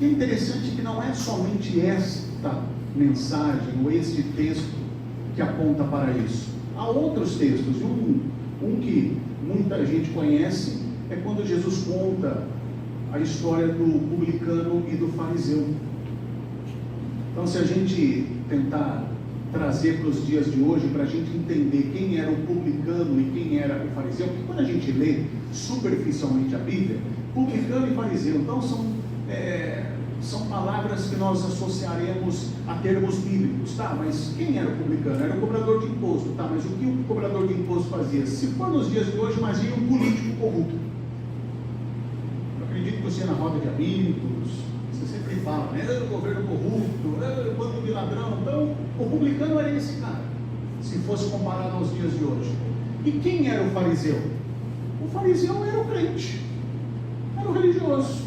E é interessante que não é somente esta mensagem ou este texto que aponta para isso. Há outros textos, um que muita gente conhece é quando Jesus conta a história do publicano e do fariseu. Então, se a gente tentar trazer para os dias de hoje, para a gente entender quem era o publicano e quem era o fariseu, porque quando a gente lê superficialmente a Bíblia, publicano e fariseu, então são palavras que nós associaremos a termos bíblicos, tá? Mas quem era o publicano? Era o cobrador de imposto, tá? Mas o que o cobrador de imposto fazia? Se for nos dias de hoje, imagine um político corrupto. Eu acredito que você na roda de amigos, você sempre fala, né? O governo corrupto, o bando de ladrão. Então, o publicano era esse cara, se fosse comparado aos dias de hoje. E quem era o fariseu? O fariseu era o crente, era o religioso.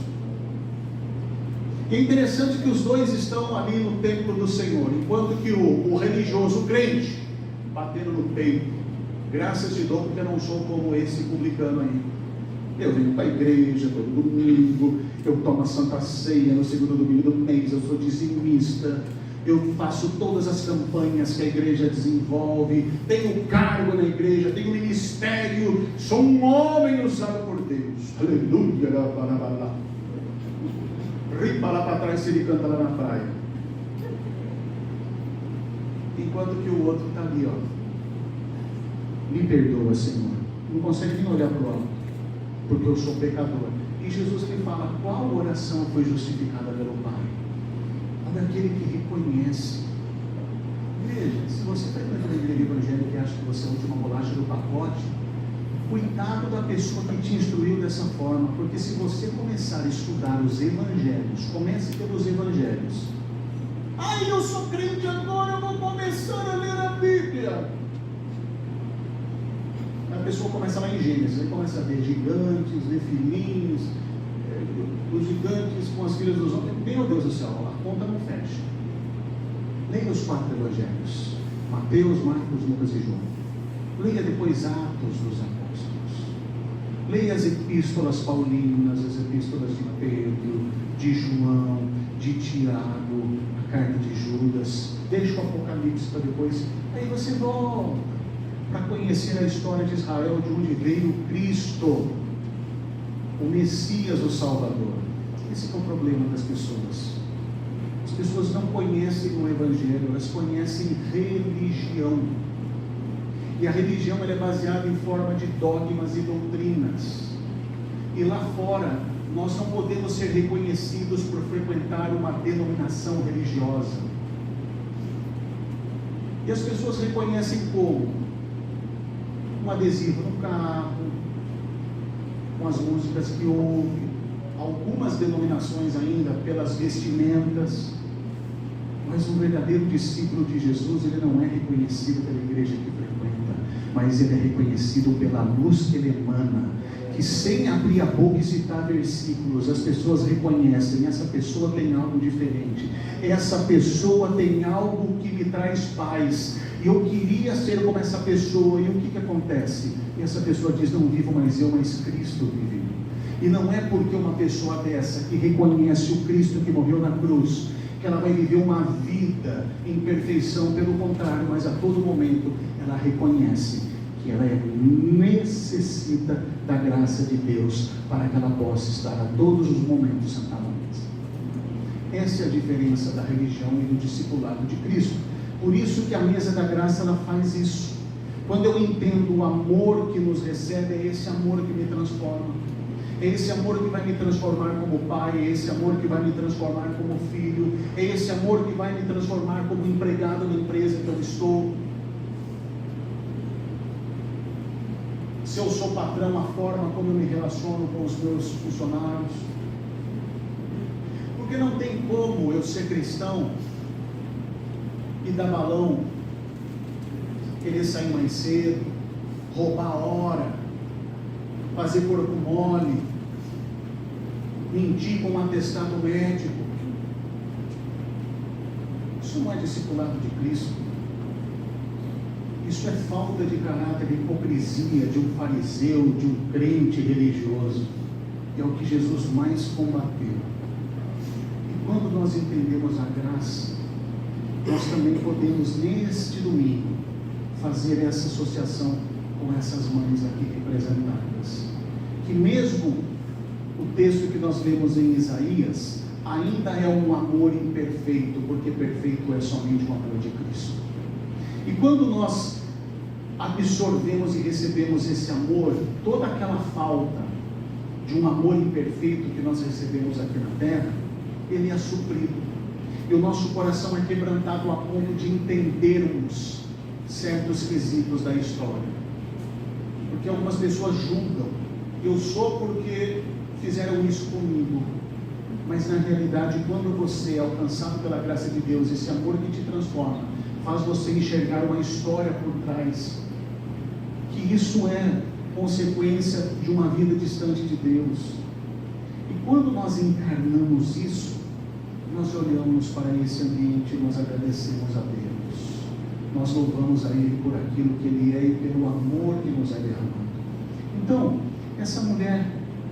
E é interessante que os dois estão ali no templo do Senhor, enquanto que o religioso, o crente, batendo no peito: graças te dou porque eu não sou como esse publicano aí. Eu venho para a igreja todo domingo, eu tomo a Santa Ceia no segundo domingo do mês, eu sou dizimista, eu faço todas as campanhas que a igreja desenvolve, tenho cargo na igreja, tenho ministério, sou um homem usado por Deus. Aleluia, lá. Ripa lá para trás se ele canta lá na praia. Enquanto que o outro está ali, ó. Me perdoa, Senhor. Não consegue nem olhar para o alto, porque eu sou pecador. E Jesus lhe fala: qual oração foi justificada pelo Pai? A daquele que reconhece. Veja, se você está indo na igreja evangélica e acha que você é a última bolacha do pacote, cuidado da pessoa que te instruiu dessa forma, porque se você começar a estudar os evangelhos, comece pelos evangelhos. Eu sou crente agora, eu vou começar a ler a Bíblia. A pessoa começa lá em Gênesis, aí começa a ver gigantes, nefilins, os gigantes com as filhas dos homens. Meu Deus do céu, a conta não fecha. Leia os 4 evangelhos: Mateus, Marcos, Lucas e João. Leia depois Atos dos Apóstolos. Leia as epístolas paulinas, as epístolas de Pedro, de João, de Tiago, a carta de Judas. Deixa o Apocalipse para depois. Aí você volta para conhecer a história de Israel, de onde veio Cristo, o Messias, o Salvador. Esse é o problema das pessoas. As pessoas não conhecem o Evangelho, elas conhecem religião. E a religião ela é baseada em forma de dogmas e doutrinas. E lá fora, nós não podemos ser reconhecidos por frequentar uma denominação religiosa. E as pessoas reconhecem como? Um adesivo no carro, com as músicas que ouvem, algumas denominações ainda pelas vestimentas. Mas um verdadeiro discípulo de Jesus, ele não é reconhecido pela igreja que frequenta, mas ele é reconhecido pela luz que ele emana, que sem abrir a boca e citar versículos, as pessoas reconhecem: essa pessoa tem algo diferente, essa pessoa tem algo que me traz paz, e eu queria ser como essa pessoa. E o que acontece? E essa pessoa diz: não vivo mais eu, mas Cristo vive em mim. E não é porque uma pessoa dessa, que reconhece o Cristo que morreu na cruz, que ela vai viver uma vida em perfeição. Pelo contrário, mas a todo momento ela reconhece que ela necessita da graça de Deus para que ela possa estar a todos os momentos sentada à mesa. Essa é a diferença da religião e do discipulado de Cristo. Por isso que a mesa da graça ela faz isso. Quando eu entendo o amor que nos recebe, é esse amor que me transforma. É esse amor que vai me transformar como pai, é esse amor que vai me transformar como filho, é esse amor que vai me transformar como empregado na empresa que eu estou. Se eu sou patrão, a forma como eu me relaciono com os meus funcionários. Porque não tem como eu ser cristão e dar balão, querer sair mais cedo, roubar a hora, fazer corpo mole, mentir com um atestado médico. Isso não é discipulado de Cristo. Isso é falta de caráter, de hipocrisia de um fariseu, de um crente religioso. É o que Jesus mais combateu. E quando nós entendemos a graça, nós também podemos, neste domingo, fazer essa associação com essas mães aqui representadas. Que mesmo o texto que nós lemos em Isaías, ainda é um amor imperfeito, porque perfeito é somente o amor de Cristo. E quando nós absorvemos e recebemos esse amor, toda aquela falta de um amor imperfeito que nós recebemos aqui na terra, ele é suprido. E o nosso coração é quebrantado a ponto de entendermos certos quesitos da história. Porque algumas pessoas julgam: eu sou porque fizeram isso comigo. Mas na realidade, quando você é alcançado pela graça de Deus, esse amor que te transforma, faz você enxergar uma história por trás, que isso é consequência de uma vida distante de Deus. E quando nós encarnamos isso, nós olhamos para esse ambiente e nós agradecemos a Deus. Nós louvamos a Ele por aquilo que Ele é e pelo amor que nos é derramado. Então, essa mulher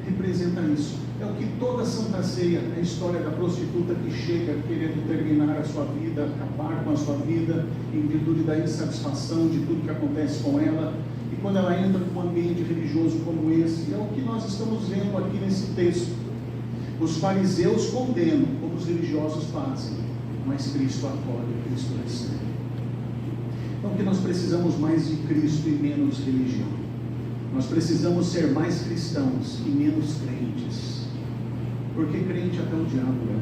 representa isso. É o que toda Santa Ceia, a história da prostituta que chega querendo terminar a sua vida, acabar com a sua vida, em virtude da insatisfação de tudo que acontece com ela. E quando ela entra num ambiente religioso como esse, é o que nós estamos vendo aqui nesse texto. Os fariseus condenam, como os religiosos fazem, mas Cristo acolhe, Cristo recebe. Então que nós precisamos mais de Cristo e menos religião. Nós precisamos ser mais cristãos e menos crentes. Porque crente até o diabo é.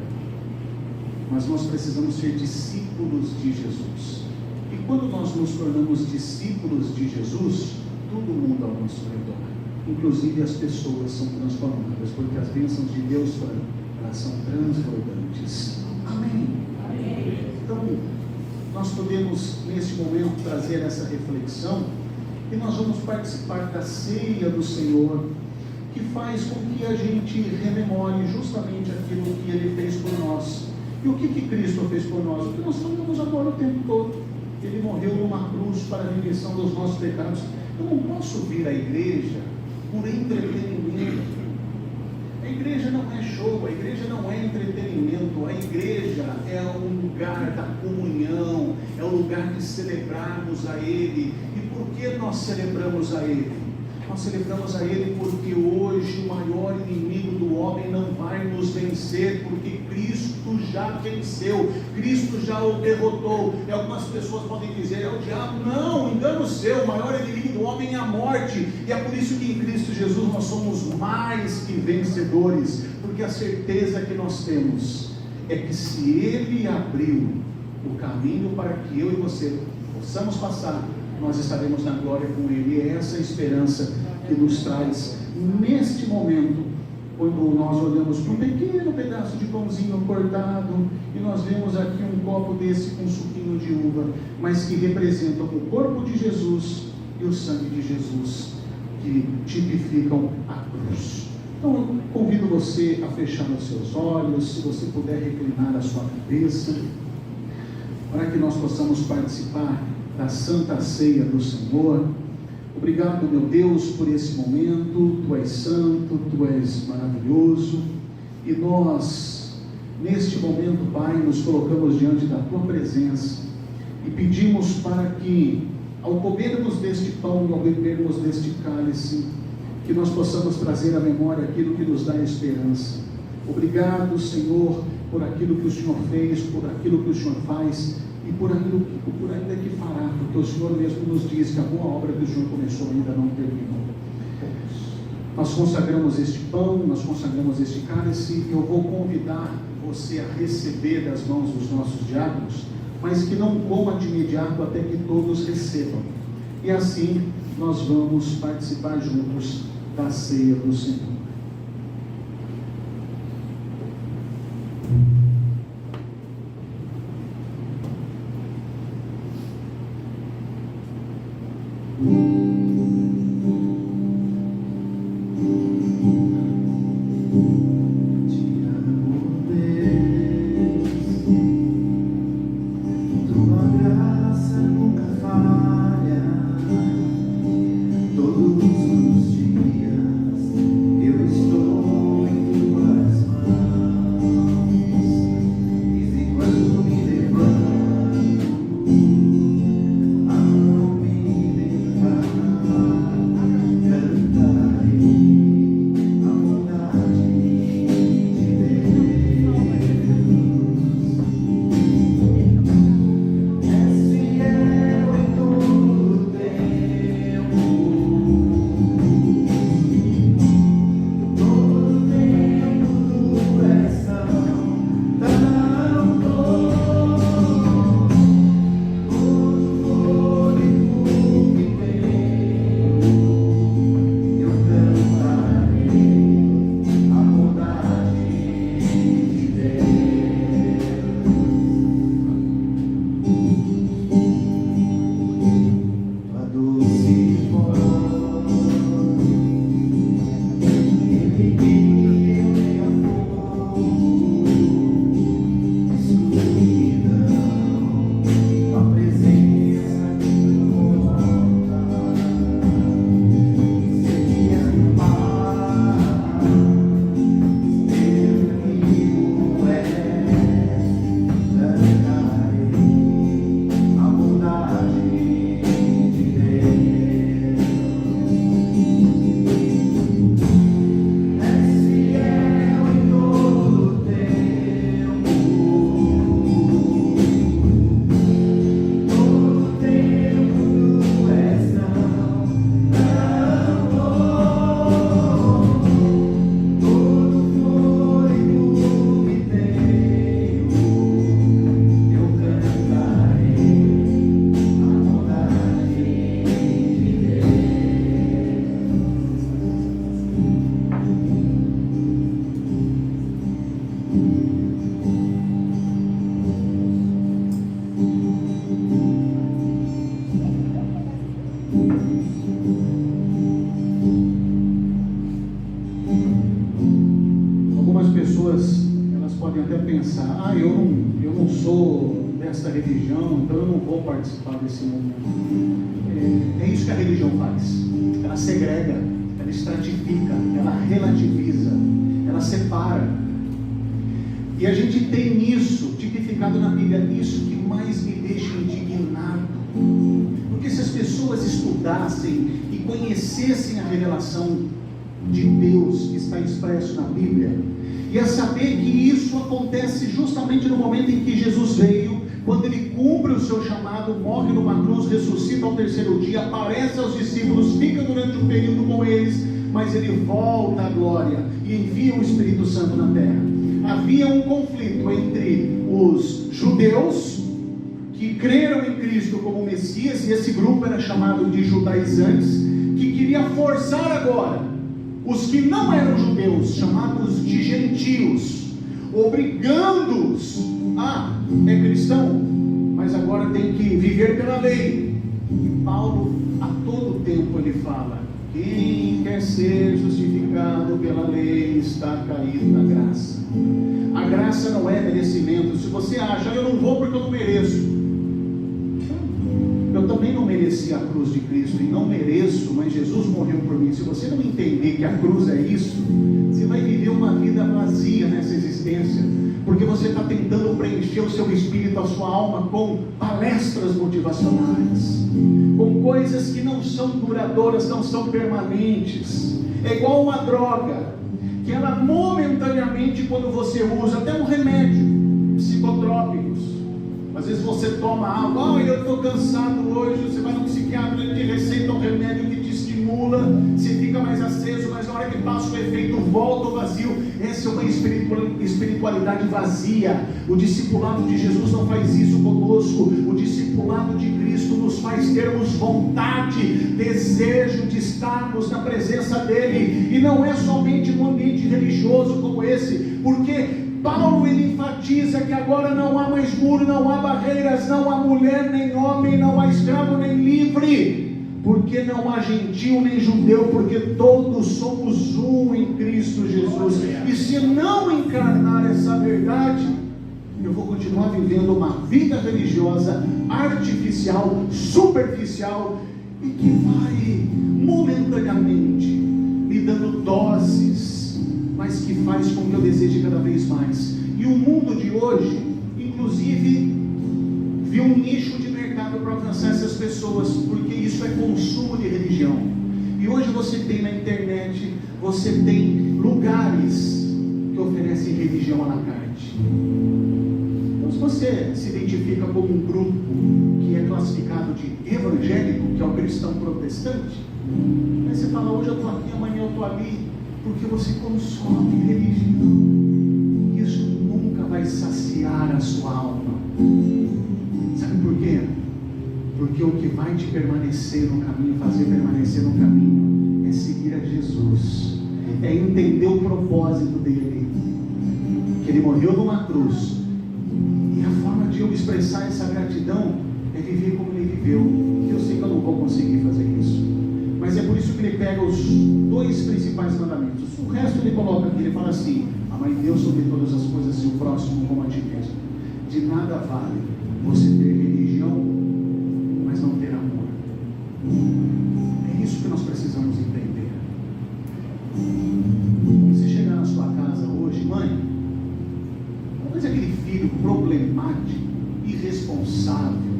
Mas nós precisamos ser discípulos de Jesus. E quando nós nos tornamos discípulos de Jesus, tudo muda ao nosso redor. Inclusive as pessoas são transformadas, porque as bênçãos de Deus elas são transbordantes. Amém. Amém. Então, nós podemos neste momento trazer essa reflexão e nós vamos participar da ceia do Senhor, que faz com que a gente rememore justamente aquilo que Ele fez por nós. E o que Cristo fez por nós? O que nós falamos agora o tempo todo. Ele morreu numa cruz para a remissão dos nossos pecados. Eu não posso vir à igreja por entretenimento. A igreja não é show, a igreja não é entretenimento, a igreja é um lugar da comunhão, é um lugar de celebrarmos a Ele. E por que nós celebramos a Ele? Nós celebramos a Ele porque hoje o maior inimigo do homem não vai nos vencer, porque Cristo já venceu, Cristo já o derrotou. E algumas pessoas podem dizer, é o diabo. Não, engano seu, o maior inimigo do homem é a morte. E é por isso que em Cristo Jesus nós somos mais que vencedores, porque a certeza que nós temos é que se Ele abriu o caminho para que eu e você possamos passar, nós estaremos na glória com Ele. E é essa a esperança que nos traz neste momento, quando nós olhamos para um pequeno pedaço de pãozinho cortado e nós vemos aqui um copo desse com suquinho de uva, mas que representam o corpo de Jesus e o sangue de Jesus, que tipificam a cruz. Então eu convido você a fechar os seus olhos, se você puder reclinar a sua cabeça, para que nós possamos participar da Santa Ceia do Senhor. Obrigado, meu Deus, por esse momento. Tu és santo, Tu és maravilhoso, e nós, neste momento, Pai, nos colocamos diante da Tua presença e pedimos para que, ao comermos deste pão e ao bebermos deste cálice, que nós possamos trazer à memória aquilo que nos dá esperança. Obrigado, Senhor, por aquilo que o Senhor fez, por aquilo que o Senhor faz e por ainda que fará, porque o Senhor mesmo nos diz que a boa obra que o Senhor começou ainda não terminou. Nós consagramos este pão, nós consagramos este cálice, e eu vou convidar você a receber das mãos dos nossos diáconos, mas que não coma de imediato até que todos recebam. E assim nós vamos participar juntos da ceia do Senhor. pensa, eu não sou desta religião, então eu não vou participar desse momento. É isso que a religião faz. Ela segrega, ela estratifica, ela relativiza, ela separa. E a gente tem isso tipificado na Bíblia, isso que mais me deixa indignado. Porque se as pessoas estudassem e conhecessem a revelação de Deus que está expresso na Bíblia, ia saber que isso acontece justamente no momento em que Jesus veio, quando ele cumpre o seu chamado, morre numa cruz, ressuscita ao terceiro dia, aparece aos discípulos, fica durante um período com eles, mas ele volta à glória e envia o Espírito Santo na terra. Havia um conflito entre os judeus que creram em Cristo como Messias, e esse grupo era chamado de judaizantes, que queria forçar agora os que não eram judeus, chamados de gentios, obrigando-os a, é cristão, mas agora tem que viver pela lei. E Paulo, a todo tempo ele fala, quem quer ser justificado pela lei está caído na graça. A graça não é merecimento. Se você acha, eu não vou porque eu não mereço. Eu também não mereci a cruz de Cristo, e não mereço, mas Jesus morreu por mim. Se você não entender que a cruz é isso, você vai viver uma vida vazia nessa existência, porque você está tentando preencher o seu espírito, a sua alma, com palestras motivacionais, com coisas que não são duradouras, não são permanentes. É igual uma droga, que ela momentaneamente, quando você usa, até um remédio, psicotrópicos, às vezes você toma algo, eu estou cansado hoje, você vai no psiquiatra, ele te receita um remédio que te estimula, você fica mais aceso, mas na hora que passa o efeito, volta o vazio. Essa é uma espiritualidade vazia. O discipulado de Jesus não faz isso conosco. O discipulado de Cristo nos faz termos vontade, desejo de estarmos na presença dEle, e não é somente num ambiente religioso como esse, porque Paulo ele enfatiza que agora não há mais muro, não há barreiras, não há mulher nem homem, não há escravo nem livre, porque não há gentil nem judeu, porque todos somos um em Cristo Jesus. E se não encarnar essa verdade, eu vou continuar vivendo uma vida religiosa artificial, superficial, e que vai momentaneamente me dando doses, mas que faz com que eu deseje cada vez mais. E o mundo de hoje, inclusive, viu um nicho de mercado para alcançar essas pessoas, porque isso é consumo de religião. E hoje você tem na internet, você tem lugares que oferecem religião à la carte. Então, se você se identifica como um grupo que é classificado de evangélico, que é o cristão protestante, aí você fala, hoje eu estou aqui, amanhã eu estou ali, porque você consome religião. Isso nunca vai saciar a sua alma. Sabe por quê? Porque o que vai te permanecer no caminho, fazer permanecer no caminho, é seguir a Jesus, é entender o propósito dele, que ele morreu numa cruz, e a forma de eu expressar essa gratidão é viver como ele viveu. Eu sei que eu não vou conseguir fazer isso, mas é por isso que ele pega os dois principais mandamentos. O resto ele coloca aqui, ele fala assim, amai Deus sobre todas as coisas e o próximo como a ti mesmo. De nada vale você ter religião, mas não ter amor. É isso que nós precisamos entender. Você chegar na sua casa hoje, mãe, talvez aquele filho problemático, irresponsável,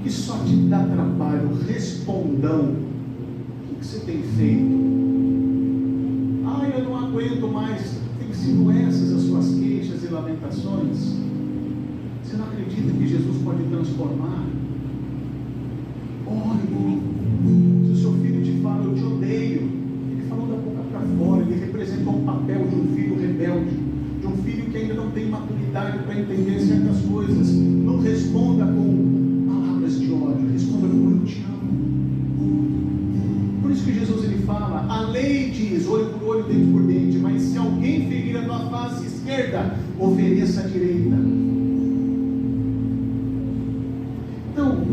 que só te dá trabalho, respondão, o que você tem feito? Eu não aguento mais. Tem sido essas as suas queixas e lamentações? Você não acredita que Jesus pode transformar? Ore. Se o seu filho te fala, eu te odeio, ele falou da boca para fora, ele representou um papel de um filho rebelde, de um filho que ainda não tem maturidade para entender certas coisas. Não responda com palavras de ódio, responda com eu te amo. Por isso que Jesus ele fala, a lei diz, olho por olho, dente por dente, mas se alguém ferir a tua face esquerda, ofereça a direita. Então,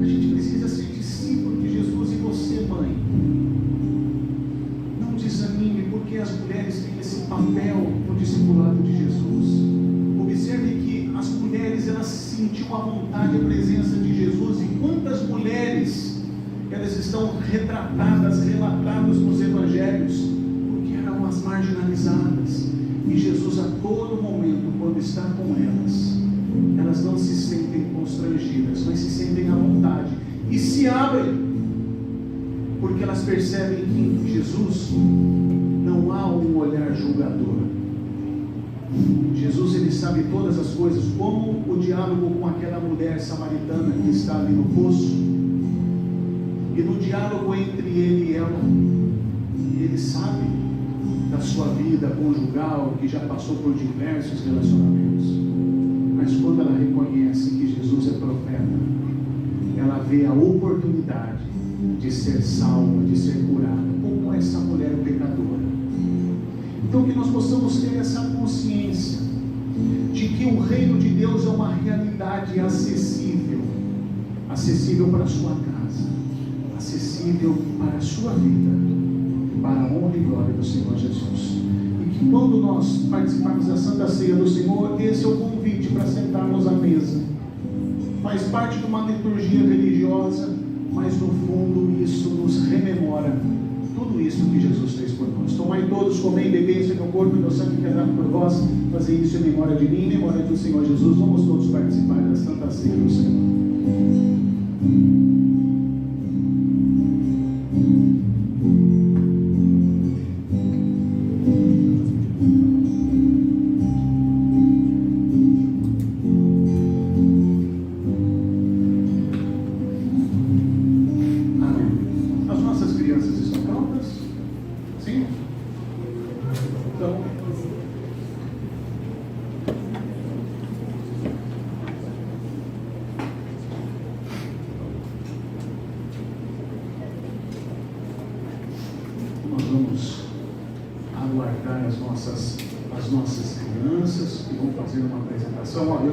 a gente precisa ser discípulo de Jesus. E você, mãe, não desanime, porque as mulheres têm esse papel no discipulado de Jesus. elas estão retratadas, relatadas nos evangelhos, porque eram as marginalizadas. E Jesus, a todo momento, quando está com elas não se sentem constrangidas, mas se sentem à vontade e se abrem, porque elas percebem que em Jesus não há um olhar julgador. Jesus, ele sabe todas as coisas, como o diálogo com aquela mulher samaritana que está ali no poço, e no diálogo entre ele e ela, ele sabe da sua vida conjugal, que já passou por diversos relacionamentos, mas quando ela reconhece que Jesus é profeta, ela vê a oportunidade de ser salva, de ser curada, como essa mulher pecadora. Então que nós possamos ter essa consciência de que o reino de Deus é uma realidade acessível, acessível para a sua casa, acessível para a sua vida, para a honra e glória do Senhor Jesus. E que quando nós participarmos da Santa Ceia do Senhor, esse é o convite para sentarmos à mesa. Faz parte de uma liturgia religiosa, mas no fundo isso nos rememora tudo isso que Jesus fez por nós. Tomai todos, comei e bebei, esse é meu corpo e meu sangue que é dado por vós. Fazei isso em memória de mim, em memória do Senhor Jesus. Vamos todos participar da Santa Ceia do Senhor. Vamos aguardar as nossas crianças que vão fazer uma apresentação. Olha,